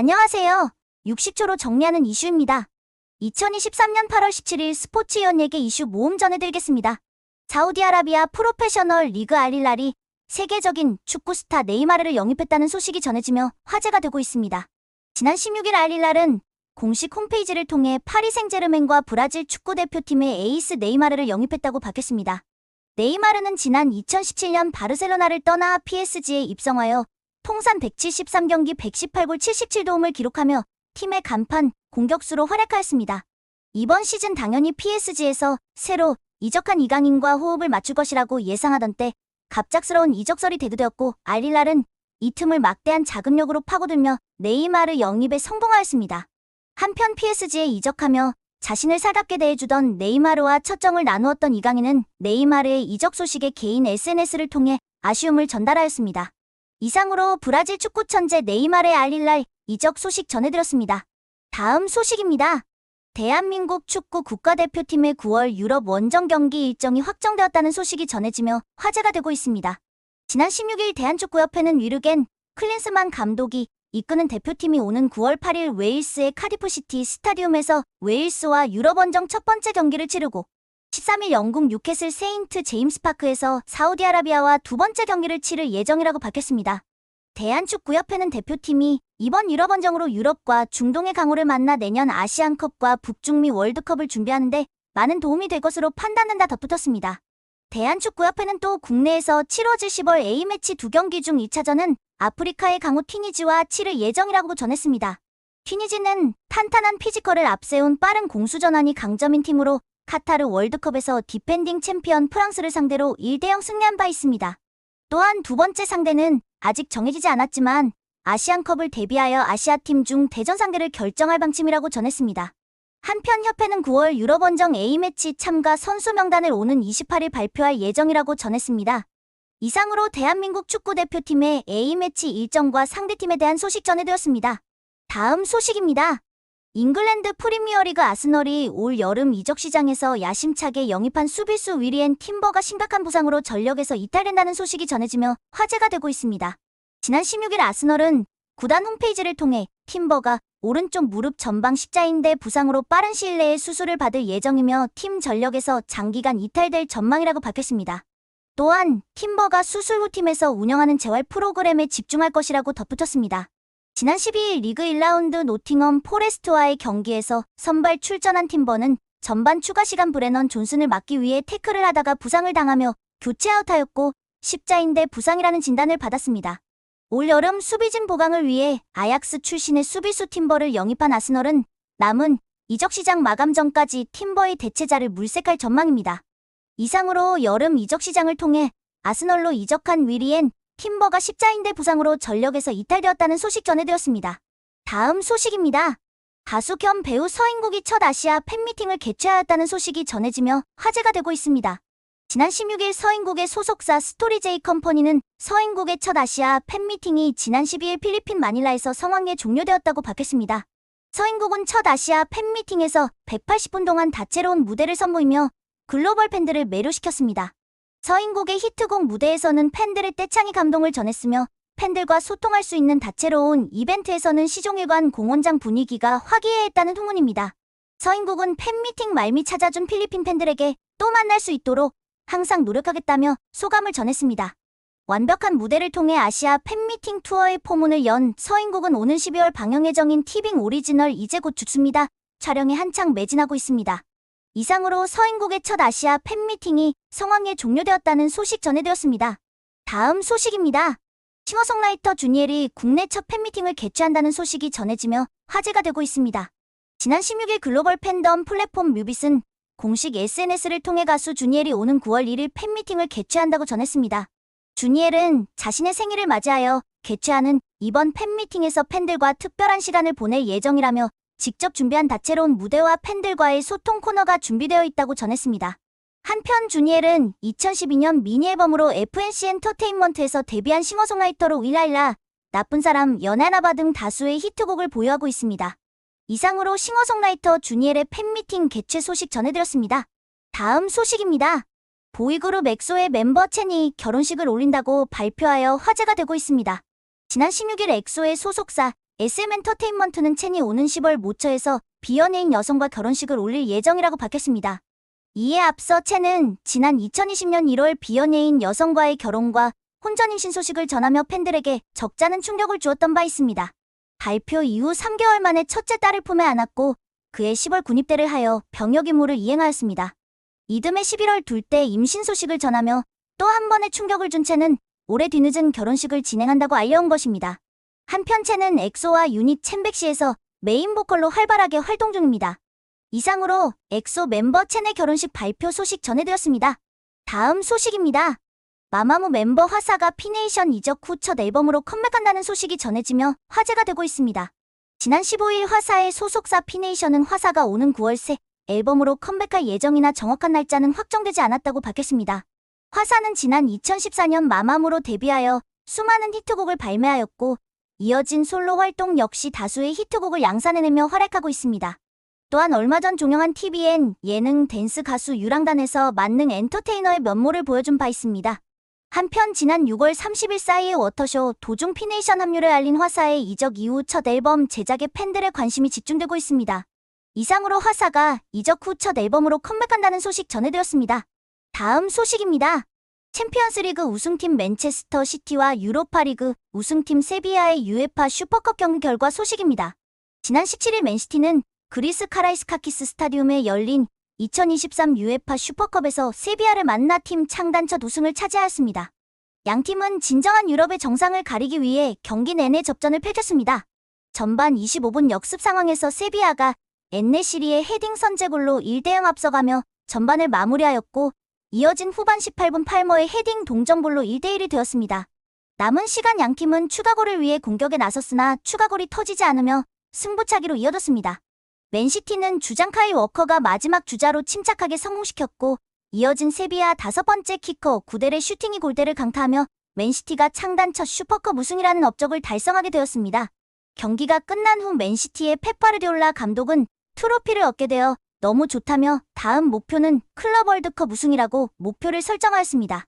안녕하세요. 60초로 정리하는 이슈입니다. 2023년 8월 17일 스포츠 연예계 이슈 모음 전해드리겠습니다. 사우디아라비아 프로페셔널 리그 알힐랄이 세계적인 축구 스타 네이마르를 영입했다는 소식이 전해지며 화제가 되고 있습니다. 지난 16일 알힐랄은 공식 홈페이지를 통해 파리 생제르맹과 브라질 축구대표팀의 에이스 네이마르를 영입했다고 밝혔습니다. 네이마르는 지난 2017년 바르셀로나를 떠나 PSG에 입성하여 통산 173경기 118골 77도움을 기록하며 팀의 간판 공격수로 활약하였습니다. 이번 시즌 당연히 PSG에서 새로 이적한 이강인과 호흡을 맞출 것이라고 예상하던 때 갑작스러운 이적설이 대두되었고 알힐랄은 이 틈을 막대한 자금력으로 파고들며 네이마르 영입에 성공하였습니다. 한편 PSG에 이적하며 자신을 살갑게 대해주던 네이마르와 첫 정을 나누었던 이강인은 네이마르의 이적 소식에 개인 SNS를 통해 아쉬움을 전달하였습니다. 이상으로 브라질 축구 천재 네이마르의 알힐랄 이적 소식 전해드렸습니다. 다음 소식입니다. 대한민국 축구 국가대표팀의 9월 유럽 원정 경기 일정이 확정되었다는 소식이 전해지며 화제가 되고 있습니다. 지난 16일 대한축구협회는 위르겐 클린스만 감독이 이끄는 대표팀이 오는 9월 8일 웨일스의 카디프시티 스타디움에서 웨일스와 유럽 원정 첫 번째 경기를 치르고 13일 영국 뉴캐슬 세인트 제임스 파크에서 사우디아라비아와 두 번째 경기를 치를 예정이라고 밝혔습니다. 대한축구협회는 대표팀이 이번 유럽 원정으로 유럽과 중동의 강호를 만나 내년 아시안컵과 북중미 월드컵을 준비하는데 많은 도움이 될 것으로 판단된다 덧붙였습니다. 대한축구협회는 또 국내에서 치러질 10월 A매치 2경기 중 2차전은 아프리카의 강호 튀니지와 치를 예정이라고 전했습니다. 튀니지는 탄탄한 피지컬을 앞세운 빠른 공수 전환이 강점인 팀으로 카타르 월드컵에서 디펜딩 챔피언 프랑스를 상대로 1대0 승리한 바 있습니다. 또한 두 번째 상대는 아직 정해지지 않았지만 아시안컵을 대비하여 아시아팀 중 대전 상대를 결정할 방침이라고 전했습니다. 한편 협회는 9월 유럽 원정 A매치 참가 선수 명단을 오는 28일 발표할 예정이라고 전했습니다. 이상으로 대한민국 축구대표팀의 A매치 일정과 상대팀에 대한 소식 전해드렸습니다. 다음 소식입니다. 잉글랜드 프리미어리그 아스널이 올 여름 이적 시장에서 야심차게 영입한 수비수 위리엔 팀버가 심각한 부상으로 전력에서 이탈된다는 소식이 전해지며 화제가 되고 있습니다. 지난 16일 아스널은 구단 홈페이지를 통해 팀버가 오른쪽 무릎 전방 십자인대 부상으로 빠른 시일 내에 수술을 받을 예정이며 팀 전력에서 장기간 이탈될 전망이라고 밝혔습니다. 또한 팀버가 수술 후 팀에서 운영하는 재활 프로그램에 집중할 것이라고 덧붙였습니다. 지난 12일 리그 1라운드 노팅엄 포레스트와의 경기에서 선발 출전한 팀버는 전반 추가 시간 브레넌 존슨을 막기 위해 태클을 하다가 부상을 당하며 교체 아웃하였고 십자인대 부상이라는 진단을 받았습니다. 올 여름 수비진 보강을 위해 아약스 출신의 수비수 팀버를 영입한 아스널은 남은 이적 시장 마감 전까지 팀버의 대체자를 물색할 전망입니다. 이상으로 여름 이적 시장을 통해 아스널로 이적한 위리엔 팀버가 십자인대 부상으로 전력에서 이탈되었다는 소식 전해드렸습니다. 다음 소식입니다. 가수 겸 배우 서인국이 첫 아시아 팬미팅을 개최하였다는 소식이 전해지며 화제가 되고 있습니다. 지난 16일 서인국의 소속사 스토리제이 컴퍼니는 서인국의 첫 아시아 팬미팅이 지난 12일 필리핀 마닐라에서 성황리에 종료되었다고 밝혔습니다. 서인국은 첫 아시아 팬미팅에서 180분 동안 다채로운 무대를 선보이며 글로벌 팬들을 매료시켰습니다. 서인국의 히트곡 무대에서는 팬들의 떼창이 감동을 전했으며 팬들과 소통할 수 있는 다채로운 이벤트에서는 시종일관 공원장 분위기가 화기애애했다는 후문입니다. 서인국은 팬미팅 말미 찾아준 필리핀 팬들에게 또 만날 수 있도록 항상 노력하겠다며 소감을 전했습니다. 완벽한 무대를 통해 아시아 팬미팅 투어의 포문을 연 서인국은 오는 12월 방영 예정인 티빙 오리지널 이제 곧 죽습니다 촬영에 한창 매진하고 있습니다. 이상으로 서인국의 첫 아시아 팬미팅이 성황리에 종료되었다는 소식 전해드렸습니다. 다음 소식입니다. 싱어송라이터 주니엘이 국내 첫 팬미팅을 개최한다는 소식이 전해지며 화제가 되고 있습니다. 지난 16일 글로벌 팬덤 플랫폼 뮤빗은 공식 SNS를 통해 가수 주니엘이 오는 9월 1일 팬미팅을 개최한다고 전했습니다. 주니엘은 자신의 생일을 맞이하여 개최하는 이번 팬미팅에서 팬들과 특별한 시간을 보낼 예정이라며 직접 준비한 다채로운 무대와 팬들과의 소통 코너가 준비되어 있다고 전했습니다. 한편 주니엘은 2012년 미니 앨범으로 FNC 엔터테인먼트에서 데뷔한 싱어송라이터로 윌라일라, 나쁜 사람, 연애하나봐 등 다수의 히트곡을 보유하고 있습니다. 이상으로 싱어송라이터 주니엘의 팬미팅 개최 소식 전해드렸습니다. 다음 소식입니다. 보이그룹 엑소의 멤버 첸이 결혼식을 올린다고 발표하여 화제가 되고 있습니다. 지난 16일 엑소의 소속사 SM엔터테인먼트는 첸이 오는 10월 모처에서 비연예인 여성과 결혼식을 올릴 예정이라고 밝혔습니다. 이에 앞서 첸은 지난 2020년 1월 비연예인 여성과의 결혼과 혼전 임신 소식을 전하며 팬들에게 적잖은 충격을 주었던 바 있습니다. 발표 이후 3개월 만에 첫째 딸을 품에 안았고 그해 10월 군입대를 하여 병역 임무를 이행하였습니다. 이듬해 11월 둘째 임신 소식을 전하며 또 한 번의 충격을 준 첸은 올해 뒤늦은 결혼식을 진행한다고 알려온 것입니다. 한편 첸은 엑소와 유닛 첸백시에서 메인 보컬로 활발하게 활동 중입니다. 이상으로 엑소 멤버 첸의 결혼식 발표 소식 전해드렸습니다. 다음 소식입니다. 마마무 멤버 화사가 피네이션 이적 후 첫 앨범으로 컴백한다는 소식이 전해지며 화제가 되고 있습니다. 지난 15일 화사의 소속사 피네이션은 화사가 오는 9월 새 앨범으로 컴백할 예정이나 정확한 날짜는 확정되지 않았다고 밝혔습니다. 화사는 지난 2014년 마마무로 데뷔하여 수많은 히트곡을 발매하였고 이어진 솔로 활동 역시 다수의 히트곡을 양산해내며 활약하고 있습니다. 또한 얼마 전 종영한 TVN 예능 댄스 가수 유랑단에서 만능 엔터테이너의 면모를 보여준 바 있습니다. 한편 지난 6월 30일 싸이의 워터쇼 도중 피네이션 합류를 알린 화사의 이적 이후 첫 앨범 제작에 팬들의 관심이 집중되고 있습니다. 이상으로 화사가 이적 후 첫 앨범으로 컴백한다는 소식 전해드렸습니다. 다음 소식입니다. 챔피언스리그 우승팀 맨체스터 시티와 유로파리그 우승팀 세비야의 UEFA 슈퍼컵 경기 결과 소식입니다. 지난 17일 맨시티는 그리스 카라이스카키스 스타디움에 열린 2023 UEFA 슈퍼컵에서 세비야를 만나 팀 창단 첫 우승을 차지하였습니다. 양 팀은 진정한 유럽의 정상을 가리기 위해 경기 내내 접전을 펼쳤습니다. 전반 25분 역습 상황에서 세비야가 엔네시리의 헤딩 선제골로 1대0 앞서가며 전반을 마무리하였고 이어진 후반 18분 팔머의 헤딩 동점골로 1대1이 되었습니다. 남은 시간 양 팀은 추가골을 위해 공격에 나섰으나 추가골이 터지지 않으며 승부차기로 이어졌습니다. 맨시티는 주장 카일 워커가 마지막 주자로 침착하게 성공시켰고 이어진 세비야 다섯 번째 키커 구델의 슈팅이 골대를 강타하며 맨시티가 창단 첫 슈퍼컵 우승이라는 업적을 달성하게 되었습니다. 경기가 끝난 후 맨시티의 펩 가르디올라 감독은 트로피를 얻게 되어 너무 좋다며 다음 목표는 클럽 월드컵 우승이라고 목표를 설정하였습니다.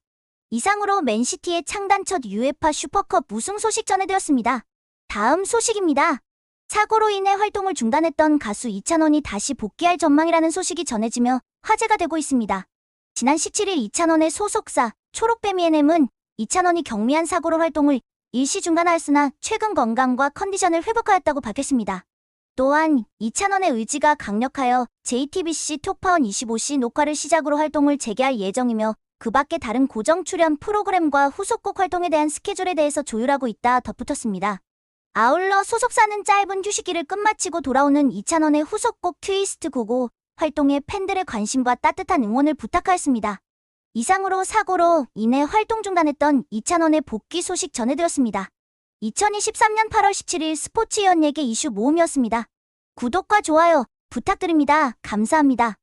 이상으로 맨시티의 창단 첫 UEFA 슈퍼컵 우승 소식 전해드렸습니다. 다음 소식입니다. 사고로 인해 활동을 중단했던 가수 이찬원이 다시 복귀할 전망이라는 소식이 전해지며 화제가 되고 있습니다. 지난 17일 이찬원의 소속사 초록뱀 E&M은 이찬원이 경미한 사고로 활동을 일시 중단하였으나 최근 건강과 컨디션을 회복하였다고 밝혔습니다. 또한 이찬원의 의지가 강력하여 JTBC 톡파원 25시 녹화를 시작으로 활동을 재개할 예정이며 그 밖에 다른 고정 출연 프로그램과 후속곡 활동에 대한 스케줄에 대해서 조율하고 있다 덧붙였습니다. 아울러 소속사는 짧은 휴식기를 끝마치고 돌아오는 이찬원의 후속곡 트위스트 고고 활동에 팬들의 관심과 따뜻한 응원을 부탁하였습니다. 이상으로 사고로 인해 활동 중단했던 이찬원의 복귀 소식 전해드렸습니다. 2023년 8월 17일 스포츠 연예계 이슈 모음이었습니다. 구독과 좋아요 부탁드립니다. 감사합니다.